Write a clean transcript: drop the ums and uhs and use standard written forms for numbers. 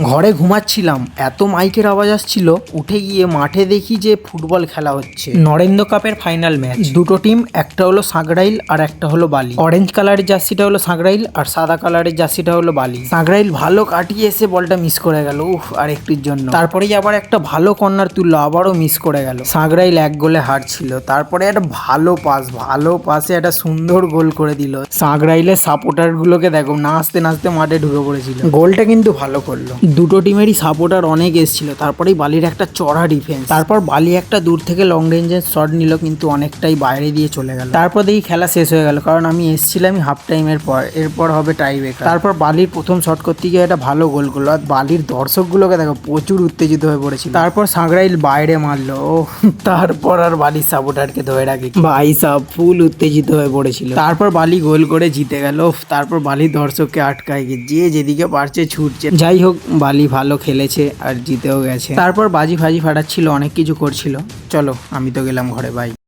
ঘরে ঘুমাচ্ছিলাম, এত মাইকের আওয়াজ আসছিল, উঠে গিয়ে মাঠে দেখি যে ফুটবল খেলা হচ্ছে। নরেন্দ্র কাপের ফাইনাল ম্যাচ। দুটো টিম, একটা হলো সাঁকরাইল আর একটা হলো বালি। অরেঞ্জ কালারের জার্সিটা হলো সাঁকরাইল আর সাদা কালারের জার্সিটা হলো বালি। সাঁকরাইল ভালো কাটিয়ে এসে বলটা মিস করে গেল, আর একটির জন্য। তারপরেই আবার একটা ভালো কর্নার তুললো, আবারও মিস করে গেল। সাঁকরাইল 1 গোলে হারছিল। তারপরে একটা ভালো পাসে একটা সুন্দর গোল করে দিল। সাঁকরাইলের সাপোর্টার গুলোকে দেখো নাচতে নাচতে মাঠে ঢুকে পড়েছিল। গোলটা কিন্তু ভালো করলো। দুটো টিমেরই সাপোর্টার অনেক এসেছিল। তারপরেই বালির একটা চড়া ডিফেন্স। তারপর বালি একটা দূর থেকে লং রেঞ্জের শট নিল, কিন্তু অনেকটাই বাইরে দিয়ে চলে গেল। তারপর দেখি খেলা শেষ হয়ে গেল, কারণ আমি এসেছিলাম হাফ টাইমের পর। এরপর হবে টাই ব্রেকার। তারপর বালির প্রথম শট করতে গিয়ে একটা ভালো গোল করলো। আর বালির দর্শকগুলোকে দেখো প্রচুর উত্তেজিত হয়ে পড়েছিল। তারপর সাঁকরাইল বাইরে মারলো। তারপর আর বালির সাপোর্টারকে ধরে রাখি ভাই সাব, ফুল উত্তেজিত হয়ে পড়েছিল। তারপর বালি গোল করে জিতে গেল। তারপর বালির দর্শককে আটকায় গিয়ে যে যেদিকে পারছে ছুটছে। যাই হোক, বালি ভালো খেলেছে আর জিতেও গেছে। তারপর বাজি ফাটাচ্ছিল, অনেক কিছু করছিল। চলো, আমি তো গেলাম ঘরে, বাই।